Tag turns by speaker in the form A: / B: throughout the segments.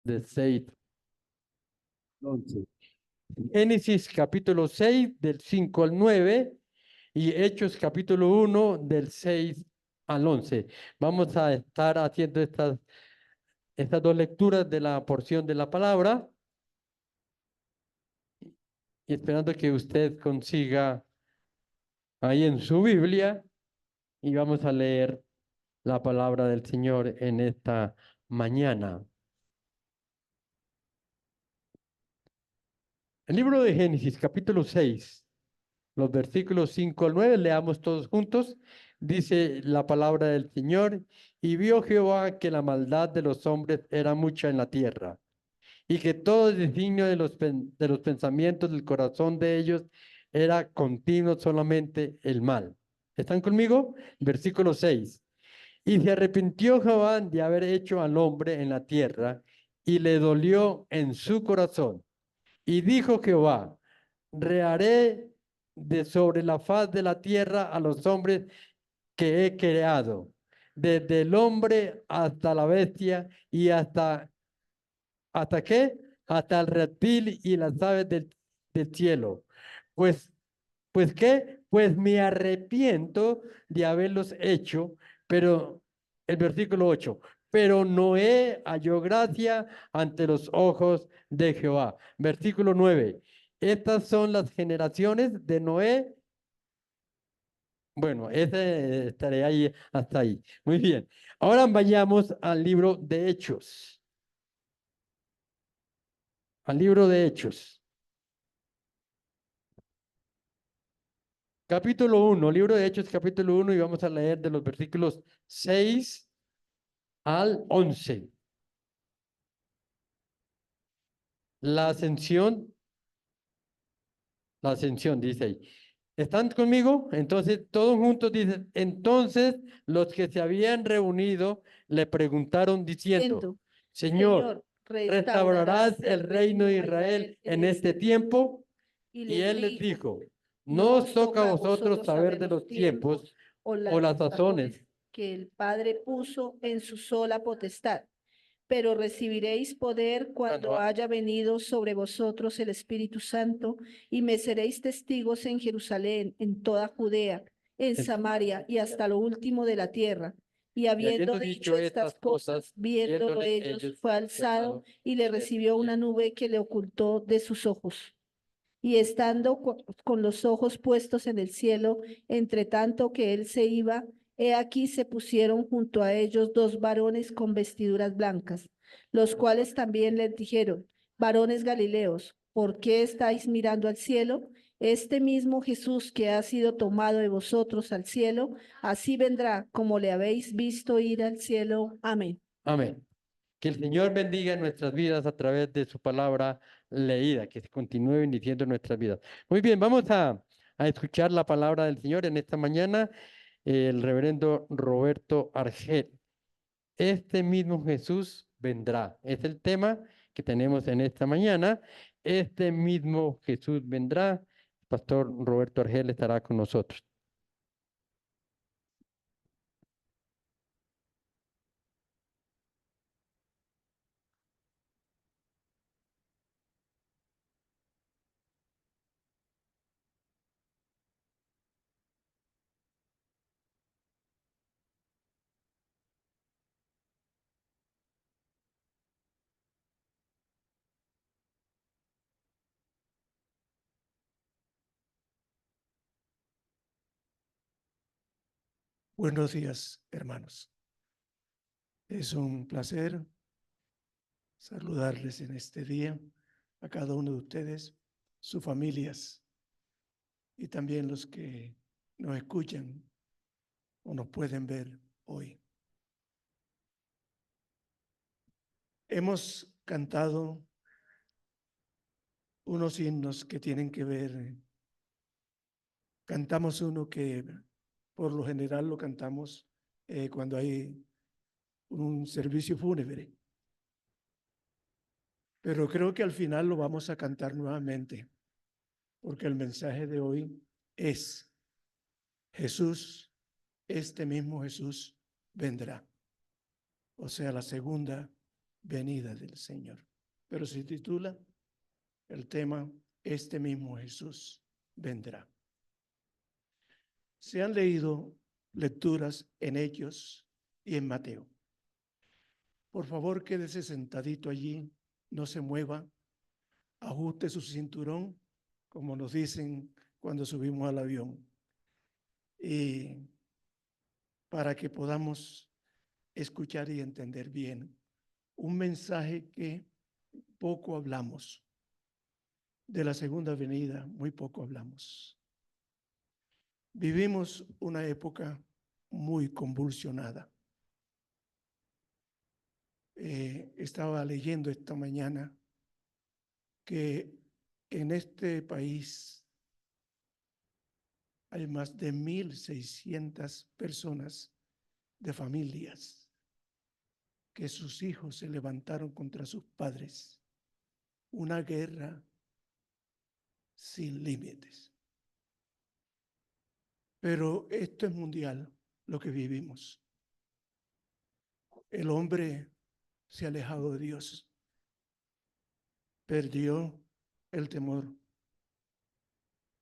A: del 6 al 11. Génesis capítulo 6 del 5 al 9 y Hechos capítulo 1 del 6 al 11. Vamos a estar haciendo estas dos lecturas de la porción de la palabra y esperando que usted consiga ahí en su Biblia y vamos a leer la palabra del Señor en esta mañana. El libro de Génesis, capítulo 6, los versículos 5 al 9, leamos todos juntos. Dice la palabra del Señor, y vio Jehová que la maldad de los hombres era mucha en la tierra, y que todo el designio de los pensamientos del corazón de ellos era continuo solamente el mal. ¿Están conmigo? Versículo 6. Y se arrepintió Jehová de haber hecho al hombre en la tierra, y le dolió en su corazón. Y dijo Jehová, reharé de sobre la faz de la tierra a los hombres que he creado, desde el hombre hasta la bestia y ¿hasta qué? Hasta el reptil y las aves del cielo. Pues, pues ¿qué? Pues me arrepiento de haberlos hecho, pero el versículo 8, pero Noé halló gracia ante los ojos de Jehová. Versículo 9, estas son las generaciones de Noé. Bueno, ese estaré ahí hasta ahí. Muy bien. Ahora vayamos al libro de Hechos. Al libro de Hechos. Capítulo 1, libro de Hechos, capítulo 1, y vamos a leer de los versículos 6 al 11. La ascensión, la ascensión, dice ahí. ¿Están conmigo? Entonces, todos juntos dicen, entonces los que se habían reunido le preguntaron diciendo, Señor, ¿restaurarás el reino de Israel en este tiempo? Y él les dijo, no os toca a vosotros saber de los tiempos o las sazones
B: que el Padre puso en su sola potestad, pero recibiréis poder cuando haya venido sobre vosotros el Espíritu Santo, y me seréis testigos en Jerusalén, en toda Judea, en Samaria y hasta lo último de la tierra. Y habiendo dicho estas cosas, viéndolo ellos, fue alzado y le recibió una nube que le ocultó de sus ojos. Y estando con los ojos puestos en el cielo, entre tanto que él se iba, he aquí se pusieron junto a ellos dos varones con vestiduras blancas, los cuales también les dijeron, varones Galileos, ¿por qué estáis mirando al cielo? Este mismo Jesús que ha sido tomado de vosotros al cielo, así vendrá como le habéis visto ir al cielo. Amén.
A: Amén. Que el Señor bendiga nuestras vidas a través de su palabra leída, que se continúe bendiciendo nuestras vidas. Muy bien, vamos a escuchar la palabra del Señor en esta mañana. El reverendo Roberto Argel. Este mismo Jesús vendrá. Es el tema que tenemos en esta mañana. Este mismo Jesús vendrá. El pastor Roberto Argel estará con nosotros.
C: Buenos días, hermanos. Es un placer saludarles en este día a cada uno de ustedes, sus familias y también los que nos escuchan o nos pueden ver hoy. Hemos cantado unos himnos que tienen que ver. Cantamos uno que por lo general lo cantamos cuando hay un servicio fúnebre. Pero creo que al final lo vamos a cantar nuevamente, porque el mensaje de hoy es Jesús, este mismo Jesús vendrá. O sea, la segunda venida del Señor. Pero se titula el tema, este mismo Jesús vendrá. Se han leído lecturas en Hechos y en Mateo. Por favor, quédese sentadito allí, no se mueva, ajuste su cinturón, como nos dicen cuando subimos al avión, y para que podamos escuchar y entender bien un mensaje que poco hablamos. De la segunda venida, muy poco hablamos. Vivimos una época muy convulsionada. Estaba leyendo esta mañana que en este país hay más de 1.600 personas de familias que sus hijos se levantaron contra sus padres. Una guerra sin límites. Pero esto es mundial, lo que vivimos. El hombre se ha alejado de Dios, perdió el temor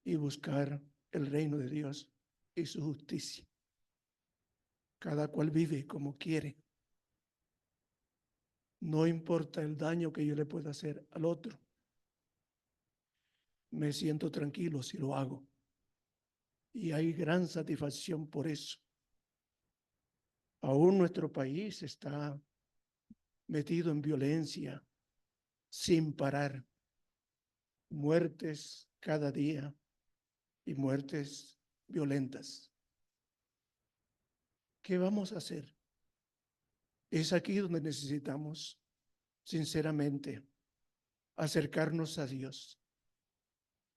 C: y buscar el reino de Dios y su justicia. Cada cual vive como quiere. No importa el daño que yo le pueda hacer al otro. Me siento tranquilo si lo hago. Y hay gran satisfacción por eso. Aún nuestro país está metido en violencia sin parar. Muertes cada día y muertes violentas. ¿Qué vamos a hacer? Es aquí donde necesitamos, sinceramente, acercarnos a Dios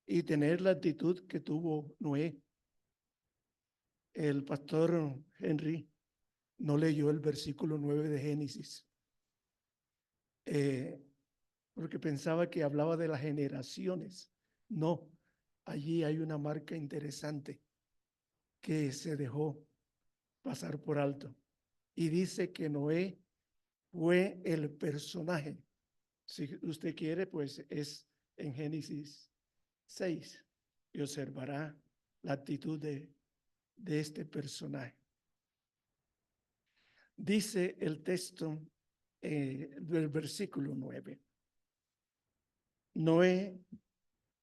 C: y tener la actitud que tuvo Noé. El pastor Henry no leyó el versículo 9 de Génesis, porque pensaba que hablaba de las generaciones. No, allí hay una marca interesante que se dejó pasar por alto. Y dice que Noé fue el personaje. Si usted quiere, pues es en Génesis 6 y observará la actitud de este personaje. Dice el texto del versículo 9. Noé,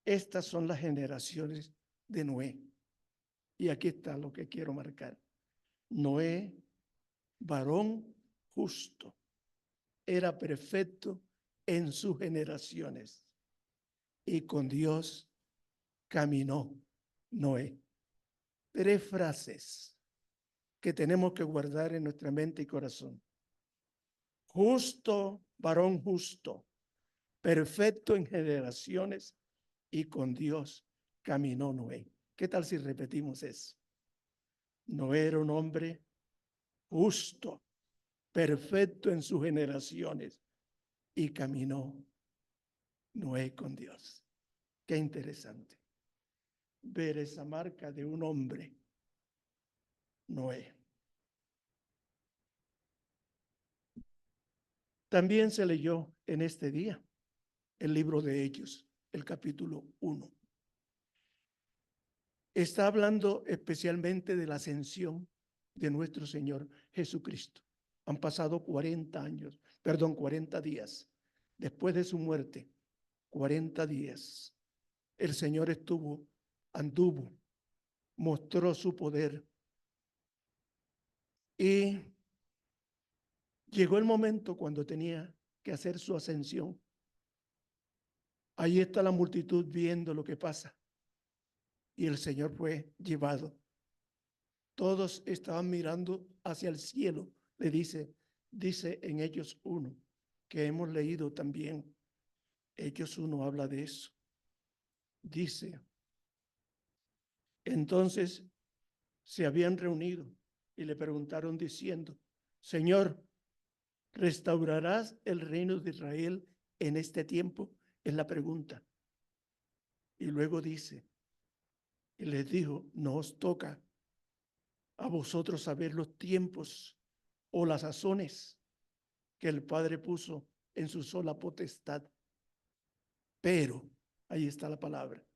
C: estas son las generaciones de Noé. Y aquí está lo que quiero marcar. Noé, varón justo, era perfecto en sus generaciones y con Dios caminó Noé. 3 frases que tenemos que guardar en nuestra mente y corazón. Justo, varón justo, perfecto en generaciones y con Dios caminó Noé. ¿Qué tal si repetimos eso? Noé era un hombre justo, perfecto en sus generaciones y caminó Noé con Dios. Qué interesante ver esa marca de un hombre, Noé. También se leyó en este día el libro de Hechos, el capítulo 1. Está hablando especialmente de la ascensión de nuestro Señor Jesucristo. Han pasado 40 días después de su muerte. 40 días. El Señor anduvo, mostró su poder. Y llegó el momento cuando tenía que hacer su ascensión. Ahí está la multitud viendo lo que pasa. Y el Señor fue llevado. Todos estaban mirando hacia el cielo, le dice en Hechos 1, que hemos leído también. Hechos 1 habla de eso. Dice, entonces se habían reunido y le preguntaron diciendo, Señor, ¿restaurarás el reino de Israel en este tiempo? Es la pregunta. Y luego dice, y les dijo, no os toca a vosotros saber los tiempos o las sazones que el Padre puso en su sola potestad. Pero, ahí está la palabra,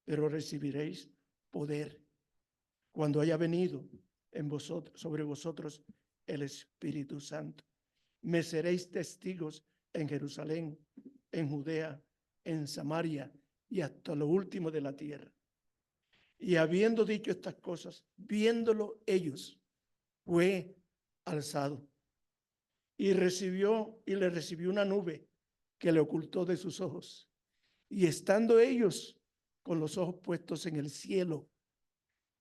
C: pero recibiréis poder cuando haya venido en vosotros, sobre vosotros el Espíritu Santo. Me seréis testigos en Jerusalén, en Judea, en Samaria y hasta lo último de la tierra. Y habiendo dicho estas cosas, viéndolo ellos, fue alzado y le recibió una nube que le ocultó de sus ojos. Y estando ellos con los ojos puestos en el cielo,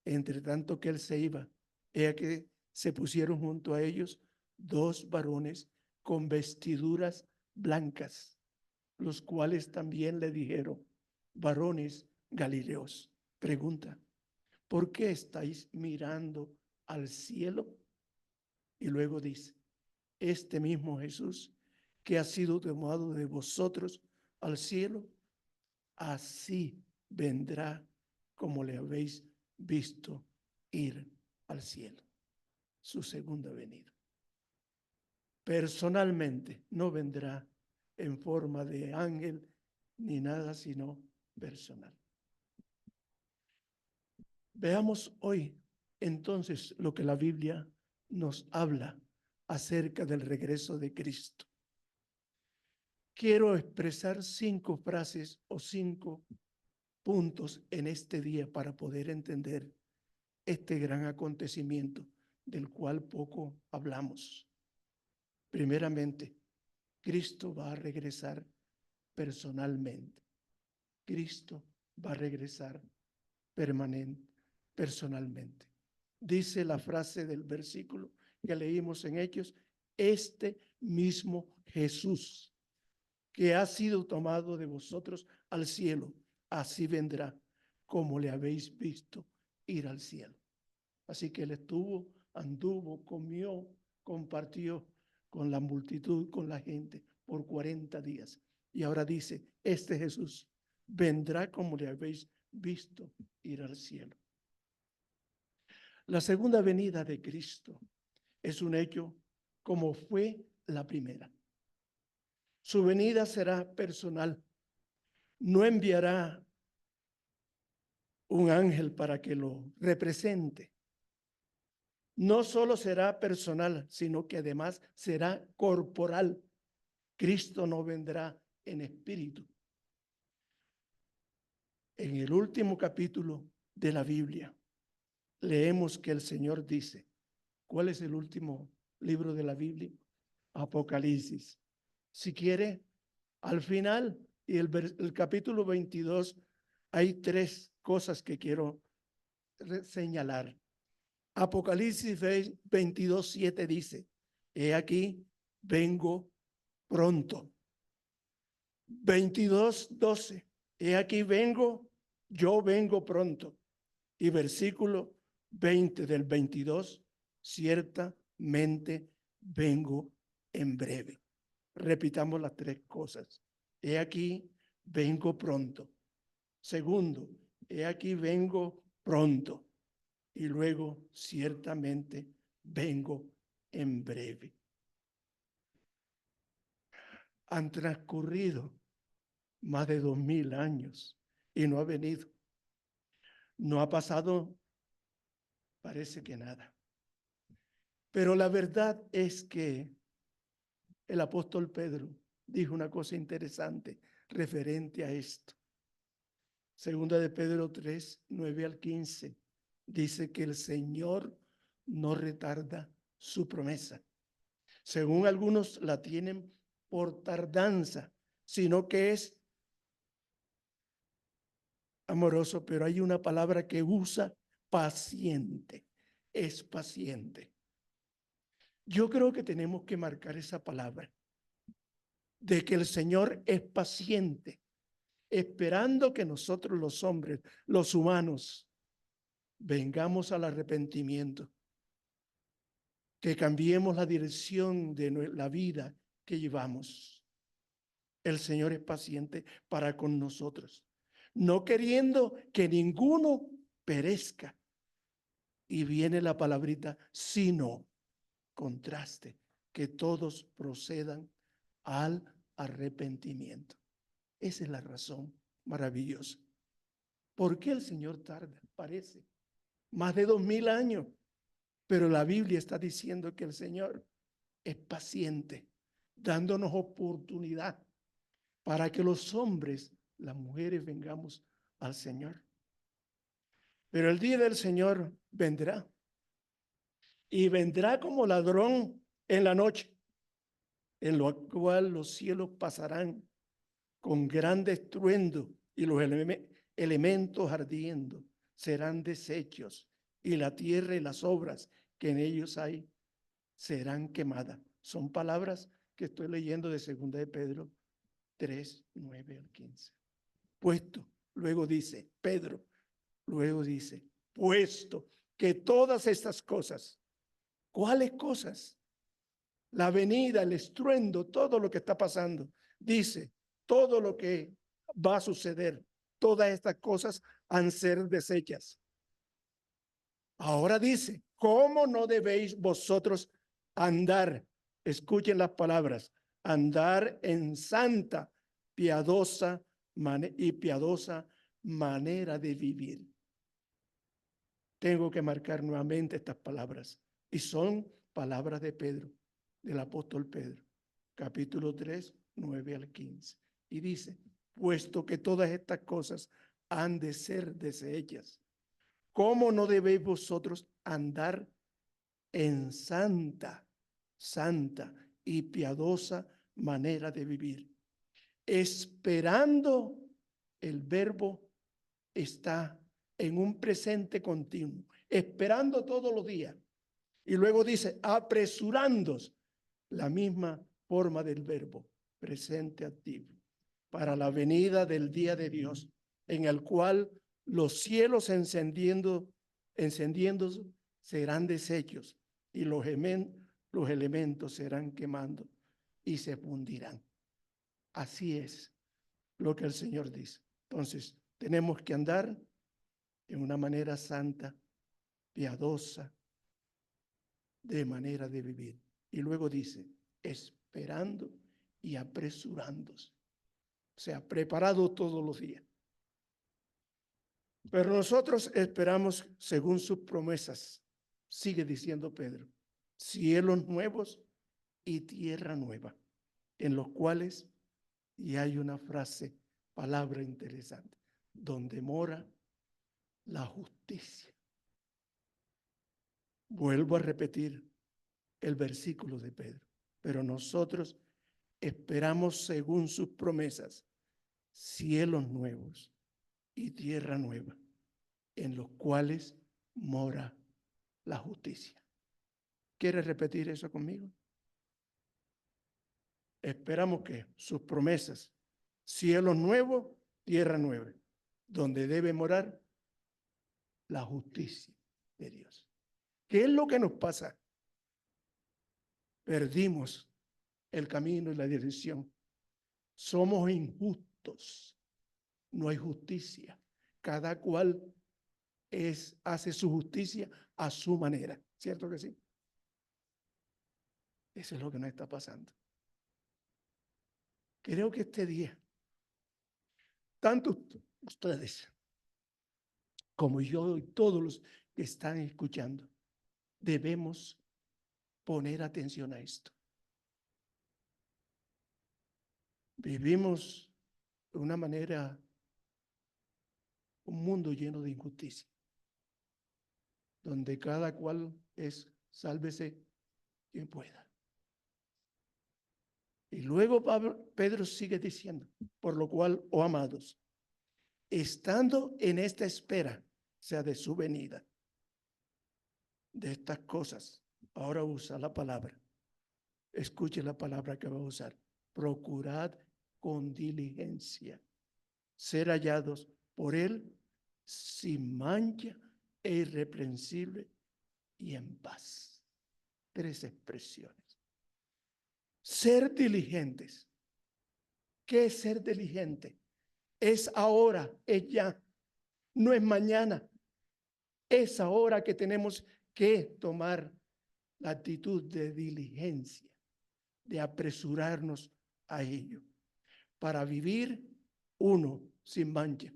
C: entre tanto que él se iba, he que se pusieron junto a ellos dos varones con vestiduras blancas, los cuales también le dijeron: varones Galileos. Pregunta: ¿por qué estáis mirando al cielo? Y luego dice: este mismo Jesús que ha sido tomado de vosotros al cielo, así vendrá como le habéis visto ir al cielo. Su segunda venida. Personalmente, no vendrá en forma de ángel ni nada, sino personal. Veamos hoy entonces lo que la Biblia nos habla acerca del regreso de Cristo. Quiero expresar 5 frases o 5 puntos en este día para poder entender este gran acontecimiento del cual poco hablamos. Primeramente, Cristo va a regresar personalmente. Cristo va a regresar personalmente. Dice la frase del versículo que leímos en Hechos: este mismo Jesús que ha sido tomado de vosotros al cielo, así vendrá como le habéis visto ir al cielo. Así que él anduvo, comió, compartió con la multitud, con la gente por 40 días. Y ahora dice: este Jesús vendrá como le habéis visto ir al cielo. La segunda venida de Cristo es un hecho como fue la primera. Su venida será personal. No enviará un ángel para que lo represente. No solo será personal, sino que además será corporal. Cristo no vendrá en espíritu. En el último capítulo de la Biblia, leemos que el Señor dice: ¿cuál es el último libro de la Biblia? Apocalipsis. Si quiere, al final, y el capítulo 22, hay 3 cosas que quiero señalar. Apocalipsis 22:7 dice: he aquí, vengo pronto. 22:12, he aquí vengo, yo vengo pronto. Y versículo 20 del 22, ciertamente vengo en breve. Repitamos las 3 cosas. He aquí, vengo pronto. Segundo, he aquí, vengo pronto. Y luego, ciertamente, vengo en breve. Han transcurrido más de 2000 años y no ha venido. No ha pasado, parece que nada. Pero la verdad es que el apóstol Pedro dijo una cosa interesante referente a esto. Segunda de Pedro 3, 9 al 15, dice que el Señor no retarda su promesa. Según algunos la tienen por tardanza, sino que es amoroso, pero hay una palabra que usa: paciente. Es paciente. Yo creo que tenemos que marcar esa palabra, de que el Señor es paciente, esperando que nosotros los hombres, los humanos, vengamos al arrepentimiento, que cambiemos la dirección de la vida que llevamos. El Señor es paciente para con nosotros, no queriendo que ninguno perezca. Y viene la palabrita sino, contraste, que todos procedan al arrepentimiento. Esa es la razón maravillosa. ¿Por qué el Señor tarda? Parece más de 2000 años, pero la Biblia está diciendo que el Señor es paciente, dándonos oportunidad para que los hombres, las mujeres, vengamos al Señor. Pero el día del Señor vendrá, y vendrá como ladrón en la noche, en lo cual los cielos pasarán con gran estruendo y los elementos ardiendo serán deshechos, y la tierra y las obras que en ellos hay serán quemadas. Son palabras que estoy leyendo de 2 de Pedro 3, 9 al 15. Puesto, luego dice Pedro, luego dice, puesto que todas estas cosas, ¿cuáles cosas? La venida, el estruendo, todo lo que está pasando. Dice, todo lo que va a suceder, todas estas cosas han de ser deshechas. Ahora dice, ¿cómo no debéis vosotros andar? Escuchen las palabras, andar en santa, piadosa y piadosa manera de vivir. Tengo que marcar nuevamente estas palabras, y son palabras de Pedro, del apóstol Pedro, capítulo 3, 9 al 15. Y dice, puesto que todas estas cosas han de ser deshechas, ¿cómo no debéis vosotros andar en santa y piadosa manera de vivir? Esperando, el verbo está en un presente continuo, esperando todos los días. Y luego dice, apresurándos, la misma forma del verbo, presente activo, para la venida del día de Dios, en el cual los cielos encendiendo serán deshechos, y los elementos serán quemando y se fundirán. Así es lo que el Señor dice. Entonces, tenemos que andar en una manera santa, piadosa, de manera de vivir. Y luego dice, esperando y apresurándose. O sea, preparado todos los días. Pero nosotros esperamos según sus promesas, sigue diciendo Pedro, cielos nuevos y tierra nueva, en los cuales, y hay una frase, palabra interesante, donde mora la justicia. Vuelvo a repetir el versículo de Pedro, pero nosotros esperamos según sus promesas, cielos nuevos y tierra nueva, en los cuales mora la justicia. ¿Quiere repetir eso conmigo? Esperamos que sus promesas, cielos nuevos, tierra nueva, donde debe morar la justicia de Dios. ¿Qué es lo que nos pasa? Perdimos el camino y la dirección. Somos injustos. No hay justicia. Cada cual hace su justicia a su manera. ¿Cierto que sí? Eso es lo que nos está pasando. Creo que este día, tanto ustedes como yo y todos los que están escuchando, debemos poner atención a esto. Vivimos de una manera, un mundo lleno de injusticia, donde cada cual es sálvese quien pueda. Y luego Pedro sigue diciendo, por lo cual, oh amados, estando en esta espera, sea de su venida, de estas cosas, ahora usa la palabra, escuche la palabra que va a usar, procurad con diligencia ser hallados por él sin mancha e irreprensible y en paz. 3 expresiones. Ser diligentes. ¿Qué es ser diligente? Es ahora, es ya, no es mañana. Es ahora que tenemos que tomar la actitud de diligencia, de apresurarnos a ello, para vivir, uno, sin mancha,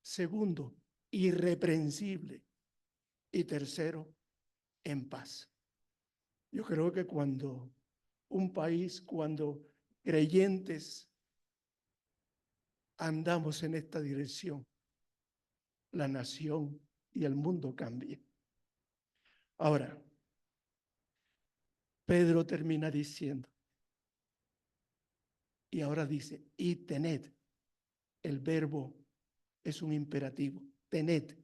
C: segundo, irreprensible, y tercero, en paz. Yo creo que cuando un país, cuando creyentes andamos en esta dirección, la nación y el mundo cambia. Ahora, Pedro termina diciendo, y ahora dice, y tened, el verbo es un imperativo, tened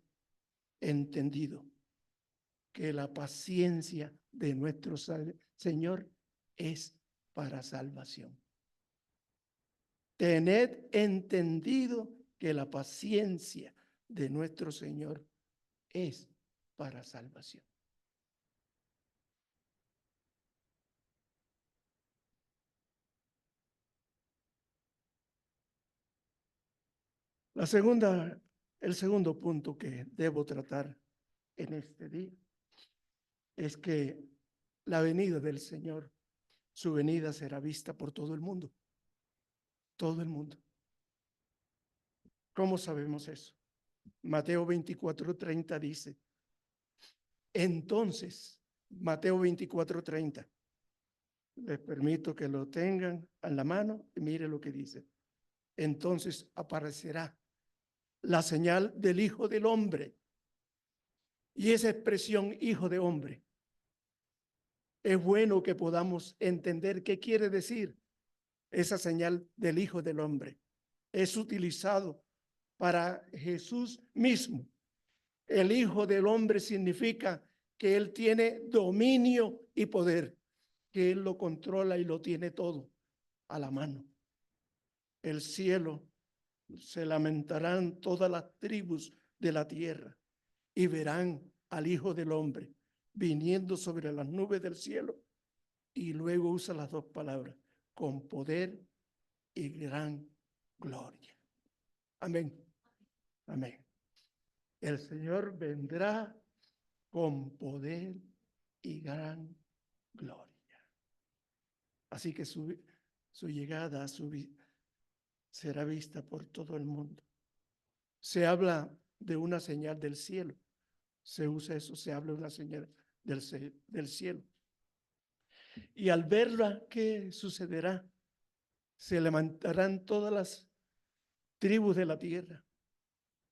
C: entendido que la paciencia de nuestro Señor es para salvación. Tened entendido que la paciencia de nuestro Señor es para salvación. El segundo punto que debo tratar en este día es que la venida del Señor, su venida será vista por todo el mundo. Todo el mundo. ¿Cómo sabemos eso? Mateo 24:30 dice, entonces, Mateo 24:30, les permito que lo tengan en la mano y mire lo que dice. Entonces aparecerá la señal del Hijo del Hombre. Y esa expresión Hijo de Hombre, es bueno que podamos entender qué quiere decir esa señal del Hijo del Hombre. Es utilizado para Jesús mismo. El Hijo del Hombre significa que Él tiene dominio y poder, que Él lo controla y lo tiene todo a la mano. El cielo, se lamentarán todas las tribus de la tierra y verán al Hijo del Hombre viniendo sobre las nubes del cielo. Y luego usa las dos palabras, con poder y gran gloria. Amén. Amén. El Señor vendrá con poder y gran gloria. Así que su llegada será vista por todo el mundo. Se habla de una señal del cielo. Se usa eso, se habla de una señal del cielo. Y al verla, ¿qué sucederá? Se levantarán todas las tribus de la tierra.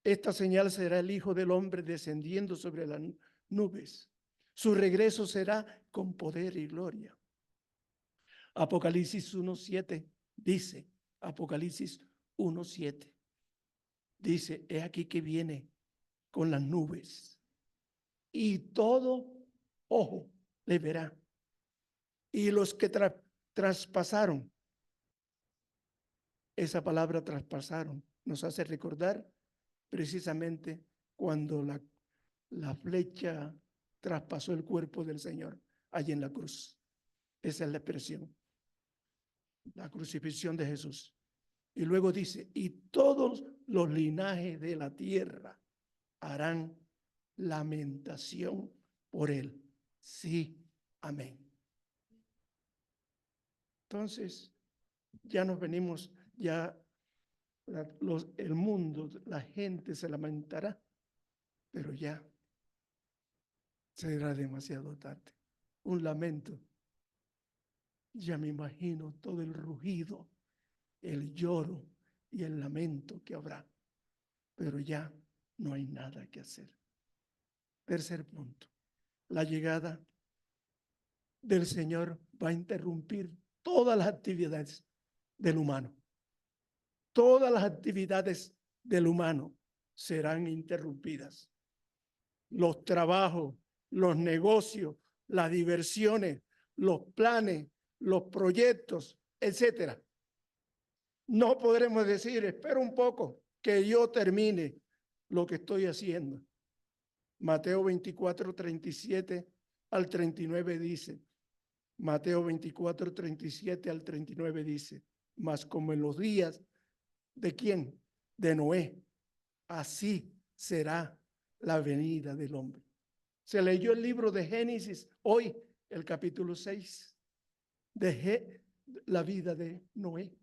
C: Esta señal será el Hijo del Hombre descendiendo sobre las nubes. Su regreso será con poder y gloria. Apocalipsis 1:7 dice, Apocalipsis 1:7 dice, he aquí que viene con las nubes y todo ojo le verá. Y los que traspasaron, esa palabra traspasaron, nos hace recordar precisamente cuando la flecha traspasó el cuerpo del Señor allí en la cruz. Esa es la expresión, la crucifixión de Jesús. Y luego dice, y todos los linajes de la tierra harán lamentación por él. Sí, amén. Entonces, ya nos venimos, ya el mundo, la gente se lamentará, pero ya será demasiado tarde. Un lamento. Ya me imagino todo el rugido, el lloro y el lamento que habrá, pero ya no hay nada que hacer. Tercer punto, la llegada del Señor va a interrumpir todas las actividades del humano. Todas las actividades del humano serán interrumpidas. Los trabajos, los negocios, las diversiones, los planes, los proyectos, etcétera. No podremos decir, espera un poco que yo termine lo que estoy haciendo. Mateo 24:37 al 39 dice, Mateo 24:37 al 39 dice, mas como en los días ¿de quién? De Noé, así será la venida del hombre. Se leyó el libro de Génesis hoy, el capítulo 6, de la vida de Noé.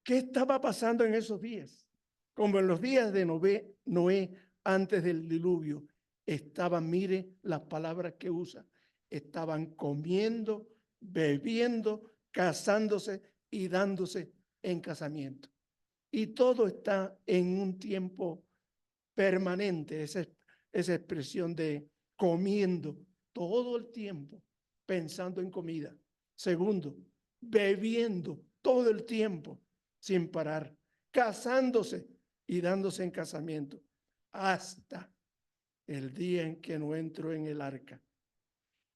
C: ¿Qué estaba pasando en esos días? Como en los días de Noé antes del diluvio, estaban, mire las palabras que usa, estaban comiendo, bebiendo, casándose y dándose en casamiento. Y todo está en un tiempo permanente, esa expresión de comiendo todo el tiempo, pensando en comida. Segundo, bebiendo todo el tiempo sin parar, casándose y dándose en casamiento, hasta el día en que no entró en el arca.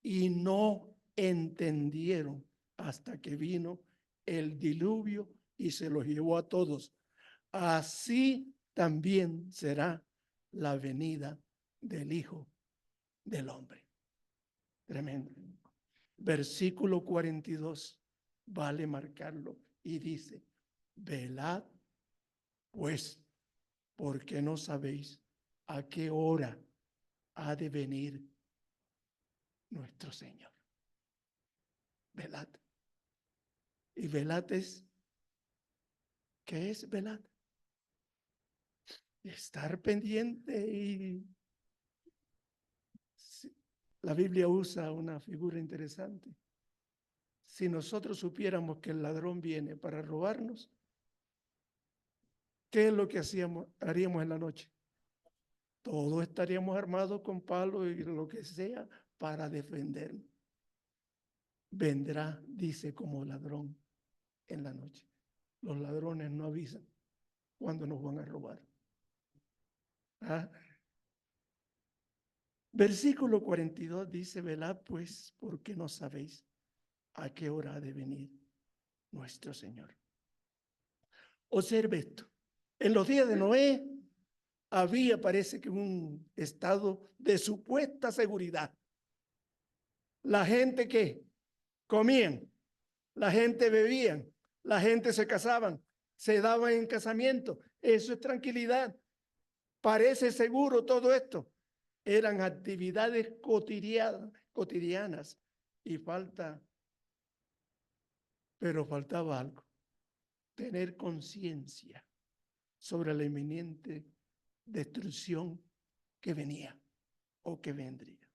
C: Y no entendieron hasta que vino el diluvio y se los llevó a todos. Así también será la venida del Hijo del Hombre. Tremendo. Versículo 42, vale marcarlo, y dice, velad pues, porque no sabéis a qué hora ha de venir nuestro Señor. Velad. Y velad es, ¿qué es velad? Estar pendiente. Y la Biblia usa una figura interesante. Si nosotros supiéramos que el ladrón viene para robarnos, ¿qué es lo que haríamos en la noche? Todos estaríamos armados con palos y lo que sea para defendernos. Vendrá, dice, como ladrón en la noche. Los ladrones no avisan cuando nos van a robar. ¿Ah? Versículo 42 dice, velad pues, porque no sabéis a qué hora ha de venir nuestro Señor. Observe esto. En los días de Noé había, parece que, un estado de supuesta seguridad. La gente que comían, la gente bebían, la gente se casaban, se daban en casamiento. Eso es tranquilidad. Parece seguro todo esto. Eran actividades cotidianas y pero faltaba algo. Tener conciencia sobre la inminente destrucción que venía o que vendría.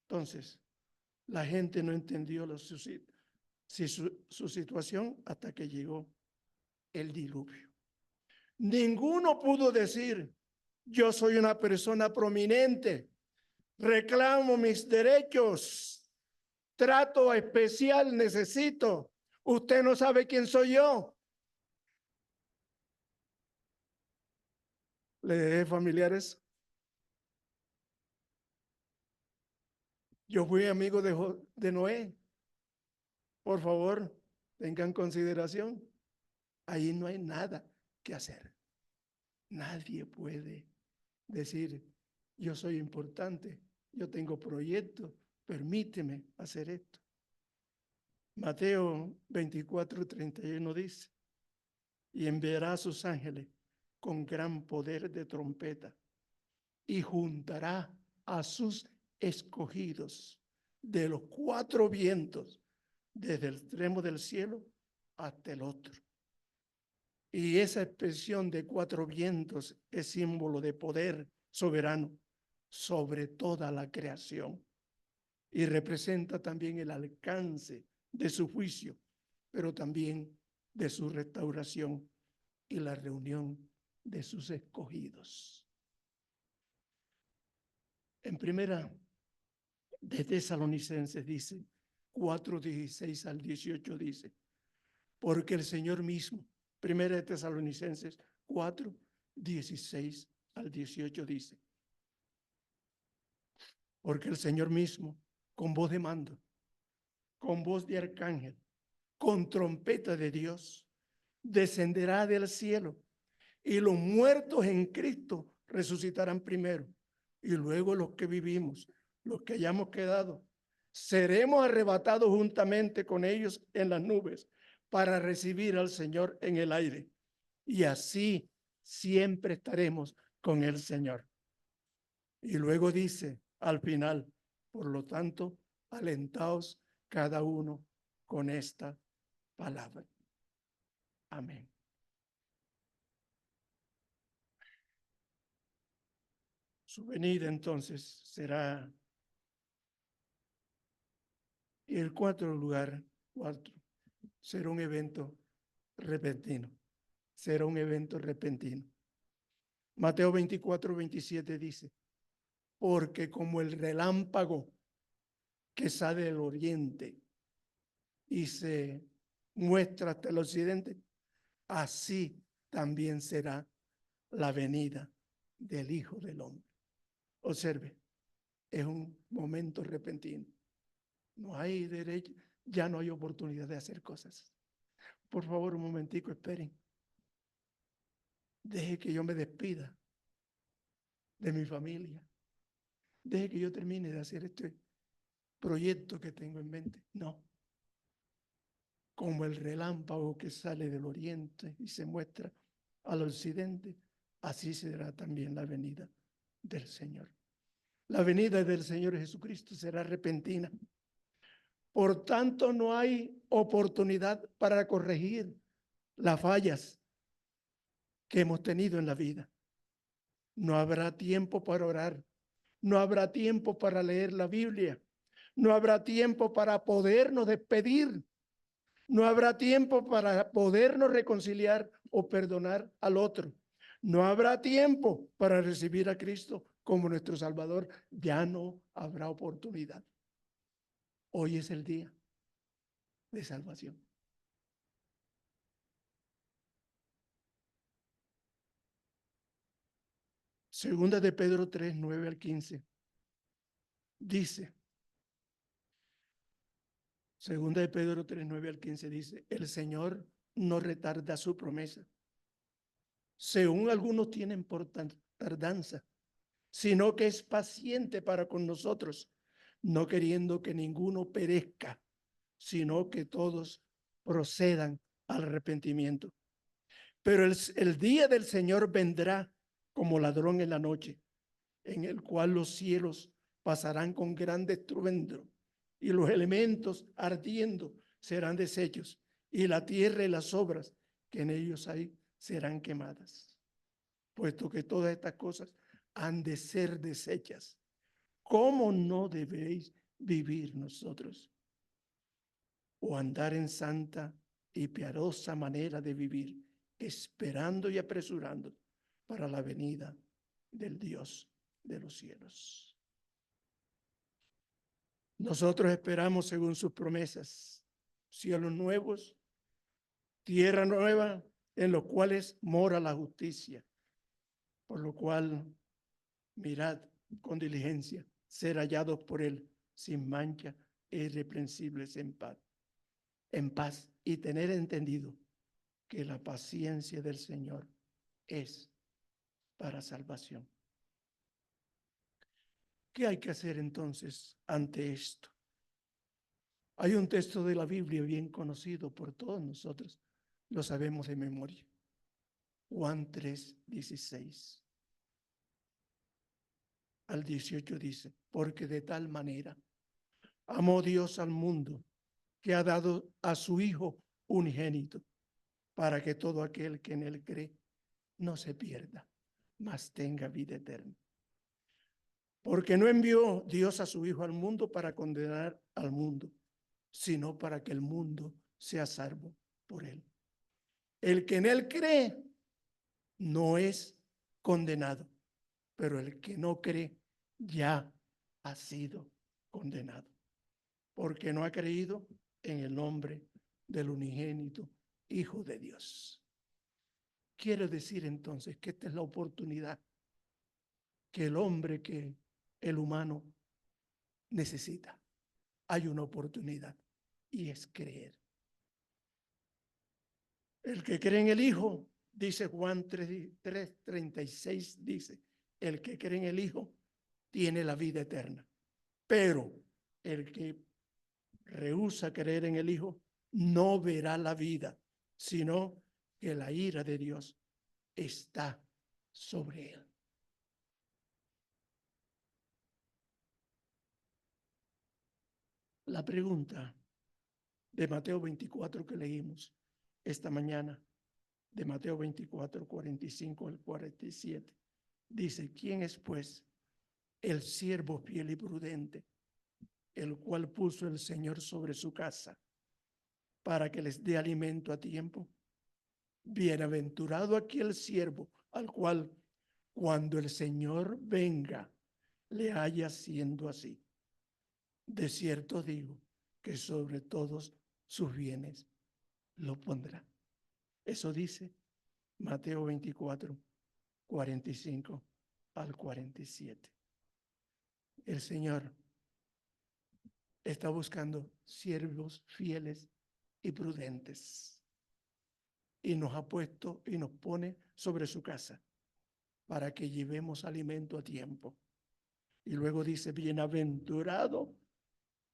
C: Entonces, la gente no entendió su situación hasta que llegó el diluvio. Ninguno pudo decir, yo soy una persona prominente, reclamo mis derechos, trato especial necesito. Usted no sabe quién soy yo. ¿Le dejé familiares? Yo fui amigo de Noé. Por favor, tengan consideración. Ahí no hay nada que hacer. Nadie puede decir, yo soy importante, yo tengo proyectos, permíteme hacer esto. Mateo 24:31 dice, y enviará a sus ángeles con gran poder de trompeta y juntará a sus escogidos de los cuatro vientos, desde el extremo del cielo hasta el otro. Y esa expresión de cuatro vientos es símbolo de poder soberano sobre toda la creación y representa también el alcance de su juicio, pero también de su restauración y la reunión de sus escogidos. En primera de Tesalonicenses dice, 4:16 al 18 dice, porque el Señor mismo, primera de Tesalonicenses 4:16 al 18 dice, porque el Señor mismo, con voz de mando, con voz de arcángel, con trompeta de Dios, descenderá del cielo y los muertos en Cristo resucitarán primero. Y luego los que vivimos, los que hayamos quedado, seremos arrebatados juntamente con ellos en las nubes para recibir al Señor en el aire. Y así siempre estaremos con el Señor. Y luego dice al final, por lo tanto, alentaos cada uno con esta palabra. Amén. Su venida entonces será. Y el cuarto lugar, será un evento repentino. Será un evento repentino. Mateo 24:27 dice, porque como el relámpago que sale del oriente y se muestra hasta el occidente, así también será la venida del Hijo del Hombre. Observe, es un momento repentino. No hay derecho, ya no hay oportunidad de hacer cosas. Por favor, un momentico, esperen. Deje que yo me despida de mi familia. Deje que yo termine de hacer este proyecto que tengo en mente. No. Como el relámpago que sale del oriente y se muestra al occidente, así será también la venida del Señor. La venida del Señor Jesucristo será repentina. Por tanto, no hay oportunidad para corregir las fallas que hemos tenido en la vida. No habrá tiempo para orar. No habrá tiempo para leer la Biblia. No habrá tiempo para podernos despedir. No habrá tiempo para podernos reconciliar o perdonar al otro. No habrá tiempo para recibir a Cristo como nuestro Salvador. Ya no habrá oportunidad. Hoy es el día de salvación. Segunda de Pedro 3, 9 al 15. Dice, segunda de Pedro 3, 9 al 15 dice, el Señor no retarda su promesa, según algunos tienen por tardanza, sino que es paciente para con nosotros, no queriendo que ninguno perezca, sino que todos procedan al arrepentimiento. Pero el día del Señor vendrá como ladrón en la noche, en el cual los cielos pasarán con gran estruendo y los elementos ardiendo serán deshechos y la tierra y las obras que en ellos hay serán quemadas. Puesto que todas estas cosas han de ser deshechas, ¿cómo no debéis vivir nosotros? O andar en santa y piadosa manera de vivir, esperando y apresurando para la venida del Dios de los cielos. Nosotros esperamos según sus promesas, cielos nuevos, tierra nueva, en los cuales mora la justicia. Por lo cual, mirad con diligencia, ser hallados por él sin mancha e irreprensibles en paz y tener entendido que la paciencia del Señor es para salvación. ¿Qué hay que hacer entonces ante esto? Hay un texto de la Biblia bien conocido por todos nosotros, lo sabemos de memoria. Juan 3, 16 al 18 dice, porque de tal manera amó Dios al mundo que ha dado a su Hijo unigénito, para que todo aquel que en él cree no se pierda, mas tenga vida eterna. Porque no envió Dios a su Hijo al mundo para condenar al mundo, sino para que el mundo sea salvo por él. El que en él cree no es condenado, pero el que no cree ya ha sido condenado, porque no ha creído en el nombre del unigénito Hijo de Dios. Quiere decir entonces que esta es la oportunidad que el hombre, que el humano necesita. Hay una oportunidad y es creer. El que cree en el Hijo, dice Juan 3:36, dice, el que cree en el Hijo tiene la vida eterna. Pero el que rehúsa creer en el Hijo no verá la vida, sino que la ira de Dios está sobre él. La pregunta de Mateo 24 que leímos esta mañana, de Mateo 24, 45 al 47, dice, ¿quién es pues el siervo fiel y prudente, el cual puso el Señor sobre su casa para que les dé alimento a tiempo. Bienaventurado aquel siervo al cual cuando el Señor venga le haya haciendo así. De cierto digo que sobre todos sus bienes lo pondrá. Eso dice Mateo 24, 45 al 47. El Señor está buscando siervos fieles y prudentes. Y nos ha puesto y nos pone sobre su casa para que llevemos alimento a tiempo. Y luego dice, bienaventurado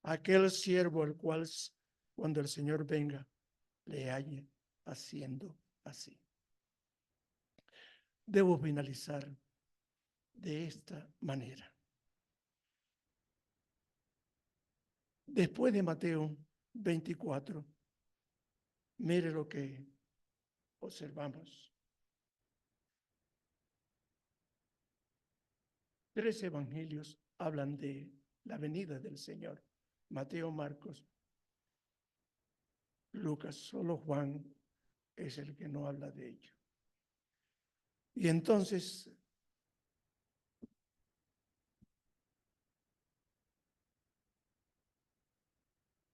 C: aquel siervo al cual cuando el Señor venga le halle haciendo así. Debo finalizar de esta manera. Después de Mateo 24, mire lo que observamos. 3 evangelios hablan de la venida del Señor. Mateo, Marcos, Lucas, solo Juan es el que no habla de ello. Y entonces,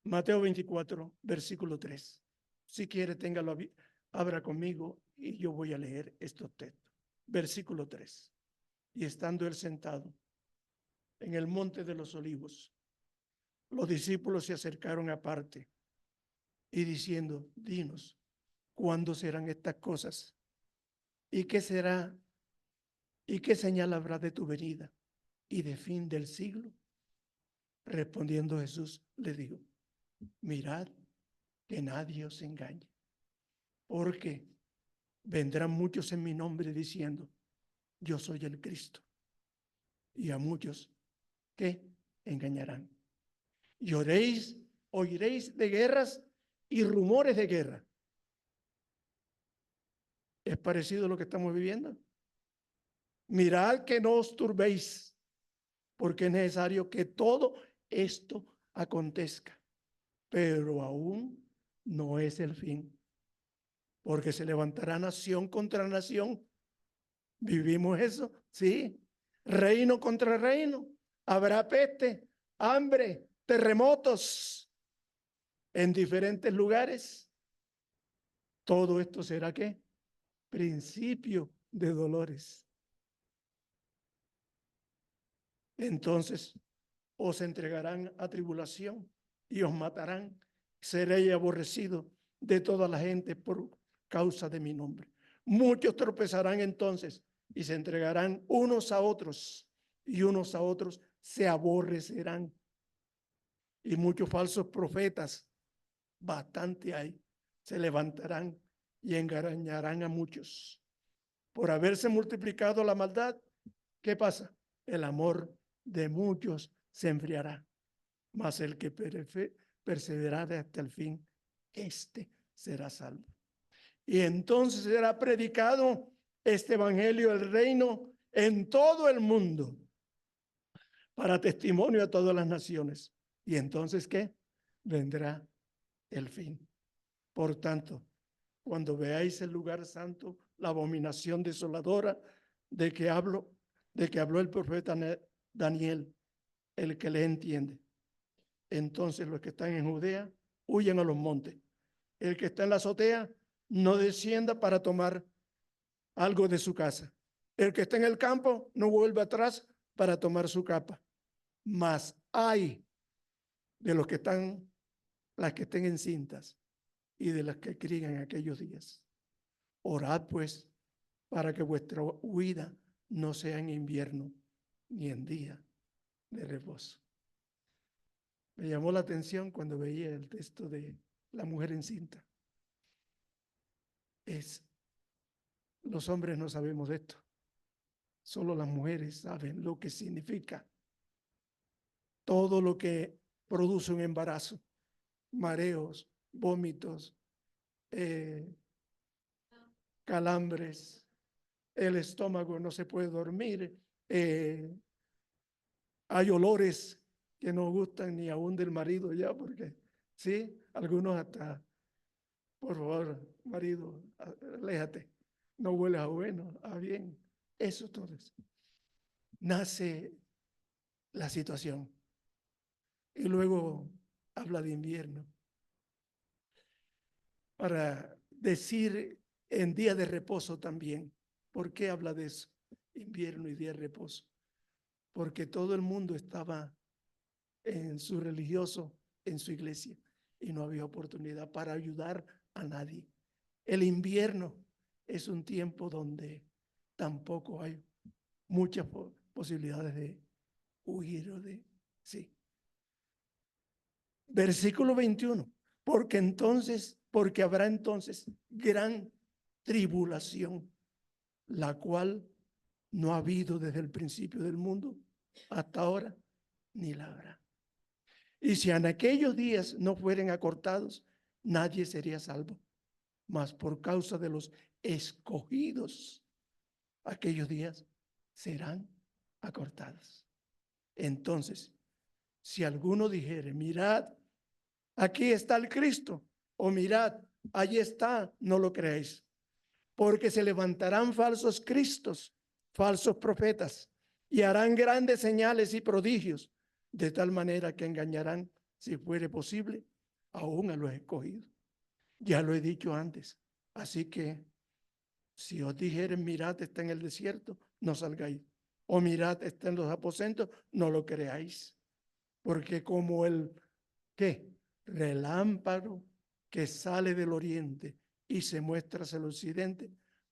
C: Mateo 24, versículo 3. Si quiere, téngalo, abra conmigo y yo voy a leer estos textos. Versículo 3. Y estando él sentado en el monte de los olivos, los discípulos se acercaron aparte y diciendo, dinos, ¿cuándo serán estas cosas? ¿Y qué será? ¿Y qué señal habrá de tu venida y de fin del siglo? Respondiendo Jesús, le dijo, mirad que nadie os engañe, porque vendrán muchos en mi nombre diciendo, yo soy el Cristo, y a muchos que engañarán. Y oiréis de guerras y rumores de guerra. ¿Es parecido a lo que estamos viviendo? Mirad que no os turbéis, porque es necesario que todo esto acontezca, pero aún no es el fin, porque se levantará nación contra nación. ¿Vivimos eso? Sí. Reino contra reino. Habrá peste, hambre, terremotos en diferentes lugares. Todo esto será ¿qué? Principio de dolores. Entonces os entregarán a tribulación y os matarán. Seréis aborrecidos de toda la gente por causa de mi nombre. Muchos tropezarán entonces y se entregarán unos a otros y unos a otros se aborrecerán. Y muchos falsos profetas, bastante hay, se levantarán y engañarán a muchos. Por haberse multiplicado la maldad, ¿qué pasa? El amor de muchos se enfriará, mas el que perseverare hasta el fin, este será salvo. Y entonces será predicado este evangelio del reino en todo el mundo para testimonio a todas las naciones. Y entonces, ¿qué? Vendrá el fin. Por tanto, cuando veáis el lugar santo, la abominación desoladora de que habló el profeta Daniel, el que le entiende. Entonces los que están en Judea huyen a los montes. El que está en la azotea no descienda para tomar algo de su casa. El que está en el campo no vuelve atrás para tomar su capa. Mas hay de los que están, las que estén encintas y de las que crían en aquellos días. Orad pues para que vuestra huida no sea en invierno ni en día de reposo. Me llamó la atención cuando veía el texto de la mujer encinta. Los hombres no sabemos esto. Solo las mujeres saben lo que significa todo lo que produce un embarazo. Mareos, vómitos, calambres, el estómago no se puede dormir, Hay olores que no gustan ni aún del marido ya, porque sí, algunos hasta, por favor, marido, aléjate, no hueles a bueno, a bien. Eso todo eso. Nace la situación. Y luego habla de invierno. Para decir en día de reposo también. ¿Por qué habla de eso? Invierno y día de reposo. Porque todo el mundo estaba en su religioso, en su iglesia, y no había oportunidad para ayudar a nadie. El invierno es un tiempo donde tampoco hay muchas posibilidades de huir o de... Sí. Versículo 21. Porque habrá entonces gran tribulación, la cual no ha habido desde el principio del mundo hasta ahora, ni la habrá. Y si en aquellos días no fueren acortados, nadie sería salvo. Mas por causa de los escogidos, aquellos días serán acortados. Entonces, si alguno dijere, mirad, aquí está el Cristo, o mirad, allí está, no lo creáis, porque se levantarán falsos cristos, falsos profetas, y harán grandes señales y prodigios, de tal manera que engañarán, si fuere posible, aún a los escogidos. Ya lo he dicho antes, así que si os dijeren, mirad, está en el desierto, no salgáis, o mirad, está en los aposentos, no lo creáis, porque como el, ¿qué? Relámpago que sale del oriente y se muestra hacia el occidente,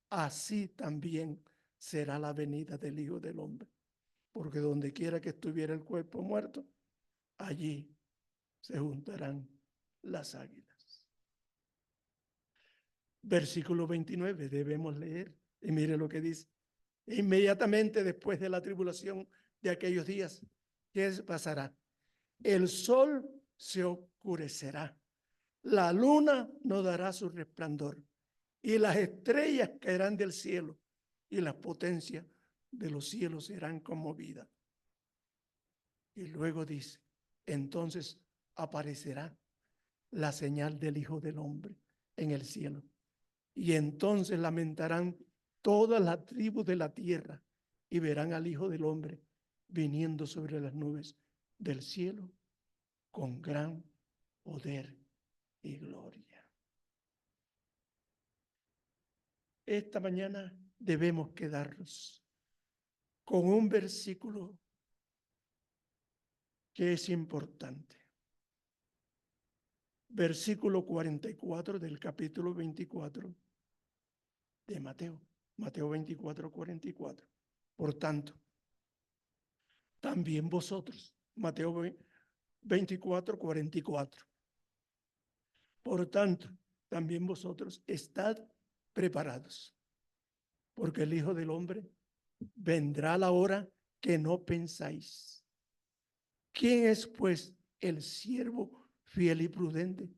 C: así también será la venida del Hijo del Hombre. Porque donde quiera que estuviera el cuerpo muerto, allí se juntarán las águilas. Versículo 29, debemos leer, y mire lo que dice. Inmediatamente después de la tribulación de aquellos días, ¿qué pasará? El sol se oscurecerá, la luna no dará su resplandor, y las estrellas caerán del cielo, y las potencias de los cielos serán conmovidas. Y luego dice, entonces aparecerá la señal del Hijo del Hombre en el cielo. Y entonces lamentarán todas las tribus de la tierra y verán al Hijo del Hombre viniendo sobre las nubes del cielo con gran poder y gloria. Esta mañana debemos quedarnos con un versículo que es importante. Versículo 44 del capítulo 24 de Mateo. Mateo 24, 44. Por tanto, también vosotros, Mateo 24, 44. Por tanto, también vosotros estad preparados, porque el Hijo del Hombre vendrá a la hora que no pensáis. ¿Quién es, pues, el siervo fiel y prudente,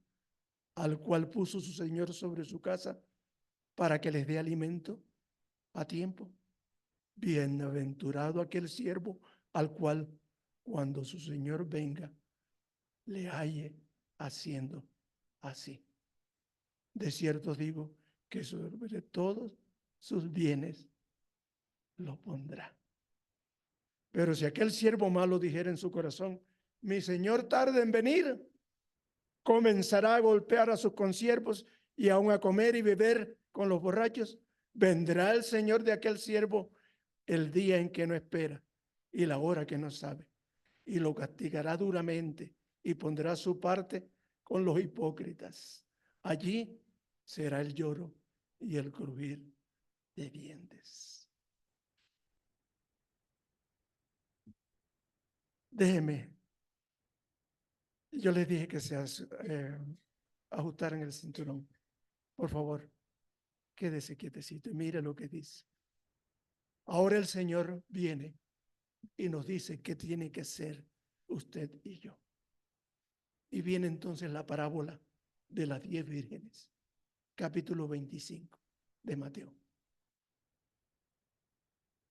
C: al cual puso su Señor sobre su casa para que les dé alimento a tiempo? Bienaventurado aquel siervo al cual, cuando su Señor venga, le halle haciendo así. De cierto digo que sobre todos sus bienes lo pondrá. Pero si aquel siervo malo dijera en su corazón, mi Señor tarda en venir, comenzará a golpear a sus consiervos y aun a comer y beber con los borrachos, vendrá el Señor de aquel siervo el día en que no espera y la hora que no sabe, y lo castigará duramente y pondrá su parte con los hipócritas. Allí será el lloro y el crujir de dientes. Déjeme, yo les dije que se ajustaran el cinturón. Por favor, quédese quietecito y mire lo que dice. Ahora el Señor viene y nos dice qué tiene que ser usted y yo. Y viene entonces la parábola de las 10 vírgenes, capítulo 25 de Mateo.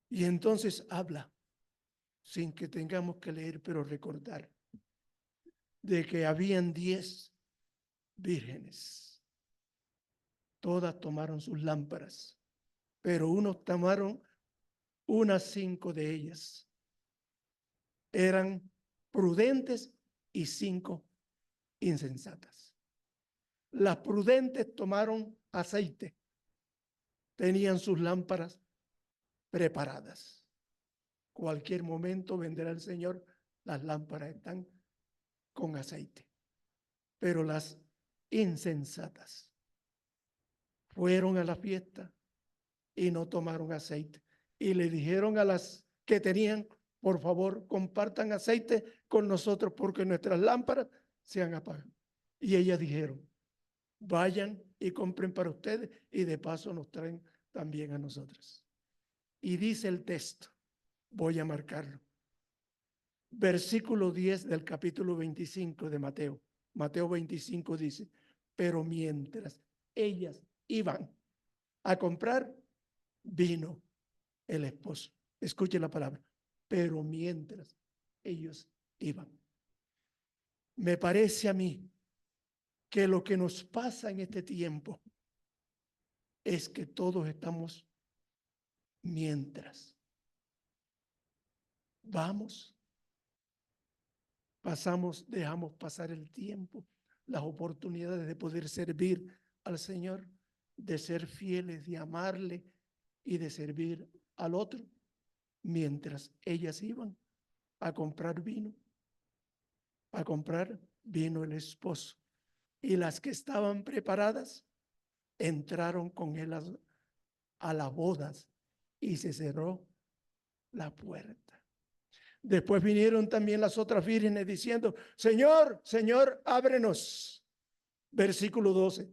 C: Y entonces habla sin que tengamos que leer, pero recordar, de que habían 10 vírgenes. Todas tomaron sus lámparas, pero unos tomaron unas 5 de ellas. Eran prudentes y 5 insensatas. Las prudentes tomaron aceite, tenían sus lámparas preparadas. Cualquier momento vendrá el Señor, las lámparas están con aceite. Pero las insensatas fueron a la fiesta y no tomaron aceite. Y le dijeron a las que tenían, por favor, compartan aceite con nosotros porque nuestras lámparas se han apagado. Y ellas dijeron, vayan y compren para ustedes y de paso nos traen también a nosotros. Y dice el texto, voy a marcarlo. Versículo 10 del capítulo 25 de Mateo. Mateo 25 dice, pero mientras ellas iban a comprar, vino el esposo. Escuche la palabra, pero mientras ellos iban. Me parece a mí que lo que nos pasa en este tiempo es que todos estamos mientras. Vamos, pasamos, dejamos pasar el tiempo, las oportunidades de poder servir al Señor, de ser fieles, de amarle y de servir al otro, mientras ellas iban a comprar vino. A comprar vino el esposo. Y las que estaban preparadas entraron con él a las bodas y se cerró la puerta. Después vinieron también las otras vírgenes diciendo, Señor, Señor, ábrenos. Versículo 12.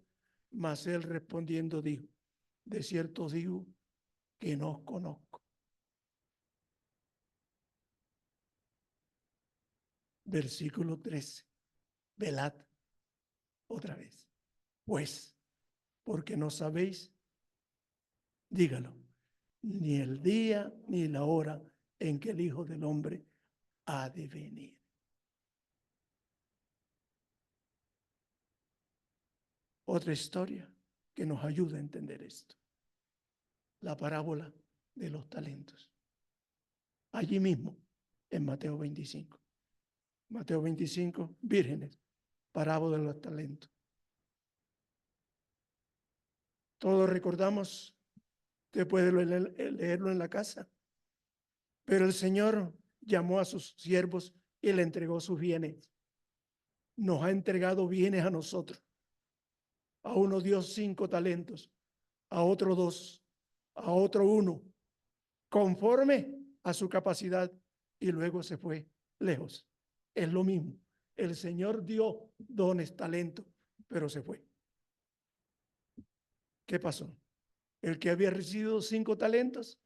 C: Mas él respondiendo dijo, de cierto digo que no os conozco. Versículo 13. Velad otra vez. Pues, porque no sabéis, dígalo, ni el día ni la hora en que el Hijo del Hombre ha de venir. Otra historia que nos ayuda a entender esto. La parábola de los talentos. Allí mismo, en Mateo 25. Mateo 25, vírgenes, parábola de los talentos. Todos recordamos, usted puede leerlo en la casa, pero el Señor llamó a sus siervos y le entregó sus bienes. Nos ha entregado bienes a nosotros. A uno dio 5 talentos, a otro 2, a otro 1, conforme a su capacidad, y luego se fue lejos. Es lo mismo. El Señor dio dones, talentos, pero se fue. ¿Qué pasó? El que había recibido 5 talentos,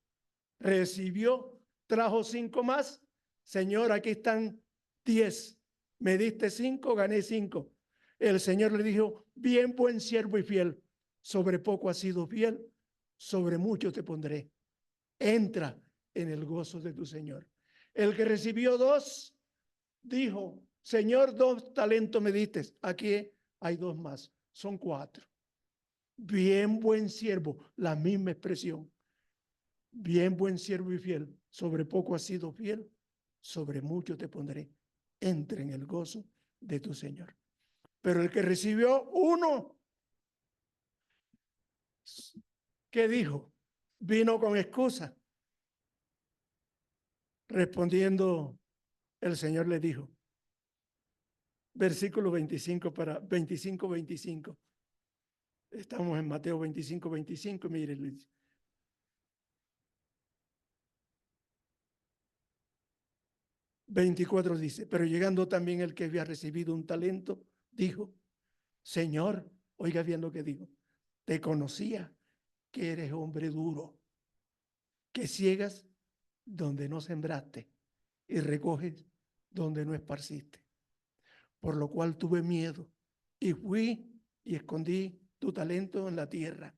C: recibió, trajo 5 más. Señor, aquí están 10. Me diste 5, gané 5. El Señor le dijo, bien buen siervo y fiel, sobre poco has sido fiel, sobre mucho te pondré. Entra en el gozo de tu Señor. El que recibió 2, dijo, Señor, 2 talentos me diste, aquí hay 2 más, son 4. Bien buen siervo, la misma expresión. Bien buen siervo y fiel, sobre poco has sido fiel, sobre mucho te pondré. Entra en el gozo de tu Señor. Pero el que recibió 1, ¿qué dijo? Vino con excusa. Respondiendo, el Señor le dijo, versículo 25 para 25. Estamos en Mateo 25, mire Luis. ...24 dice, pero llegando también el que había recibido un talento, dijo, Señor, oiga bien lo que dijo, te conocía que eres hombre duro, que ciegas donde no sembraste y recoges donde no esparciste. Por lo cual tuve miedo y fui y escondí tu talento en la tierra.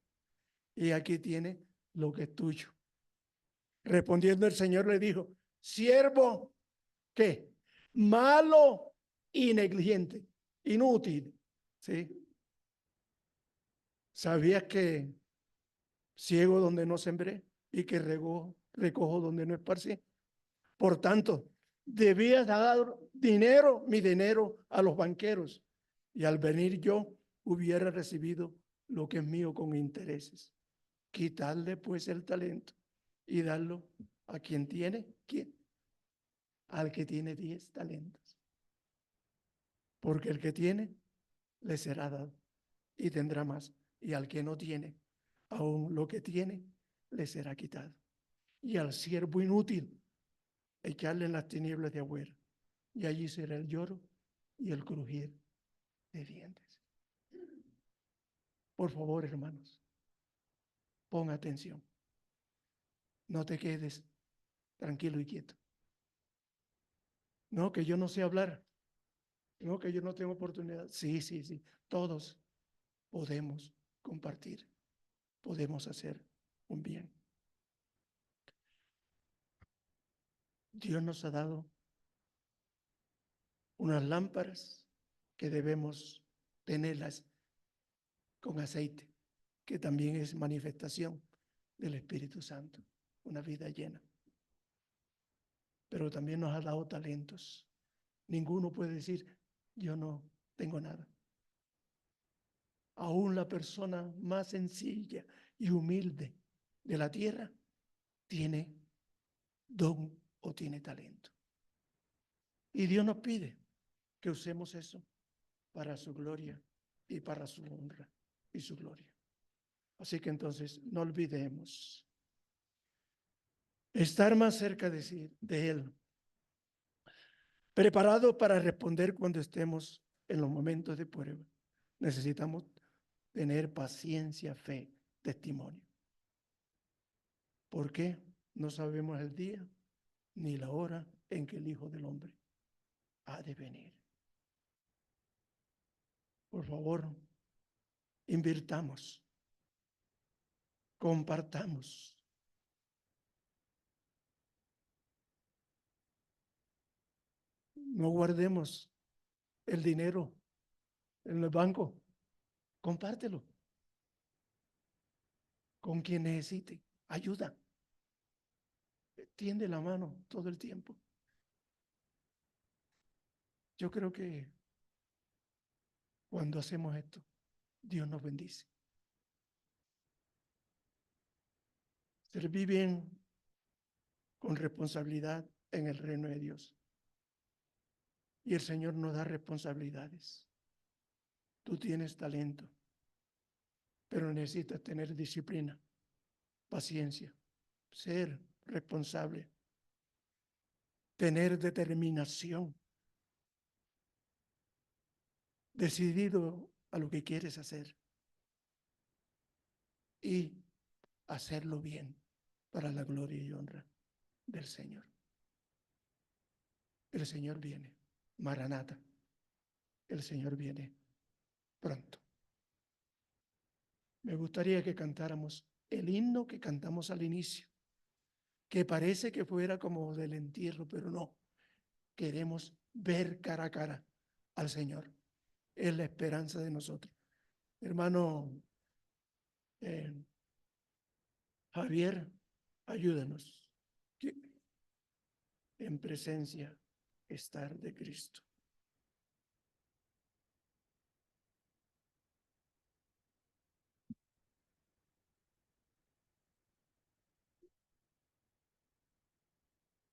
C: Y aquí tiene lo que es tuyo. Respondiendo el Señor le dijo, siervo, ¿qué? Malo y negligente, inútil, ¿sí? ¿Sabías que ciego donde no sembré y que recojo donde no esparcí? Por tanto, debías dar dinero, mi dinero, a los banqueros, y al venir yo hubiera recibido lo que es mío con intereses. Quitarle pues el talento y darlo a quien tiene, ¿quién? Al que tiene 10 talentos. Porque el que tiene, le será dado y tendrá más. Y al que no tiene, aún lo que tiene, le será quitado. Y al siervo inútil, echarle en las tinieblas de afuera. Y allí será el lloro y el crujir de dientes. Por favor, hermanos, pon atención. No te quedes tranquilo y quieto. No, que yo no sé hablar. No, que yo no tengo oportunidad. Sí, sí, sí. Todos podemos compartir. Podemos hacer un bien. Dios nos ha dado unas lámparas que debemos tenerlas con aceite, que también es manifestación del Espíritu Santo, una vida llena. Pero también nos ha dado talentos. Ninguno puede decir, yo no tengo nada. Aún la persona más sencilla y humilde de la tierra tiene don o tiene talento. Y Dios nos pide que usemos eso para su gloria y para su honra y su gloria. Así que entonces no olvidemos estar más cerca de Él, preparado para responder cuando estemos en los momentos de prueba. Necesitamos tener paciencia, fe, testimonio. ¿Por qué? No sabemos el día ni la hora en que el Hijo del Hombre ha de venir. Por favor, invirtamos, compartamos. No guardemos el dinero en el banco. Compártelo con quien necesite. Ayuda. Tiende la mano todo el tiempo. Yo creo que cuando hacemos esto, Dios nos bendice. Servir bien con responsabilidad en el reino de Dios. Y el Señor nos da responsabilidades. Tú tienes talento, pero necesitas tener disciplina, paciencia, ser responsable, tener determinación, decidido a lo que quieres hacer y hacerlo bien para la gloria y honra del Señor. El Señor viene, Maranata, el Señor viene pronto. Me gustaría que cantáramos el himno que cantamos al inicio, que parece que fuera como del entierro, pero no. Queremos ver cara a cara al Señor. Es la esperanza de nosotros. Hermano Javier, ayúdanos en presencia estar de Cristo.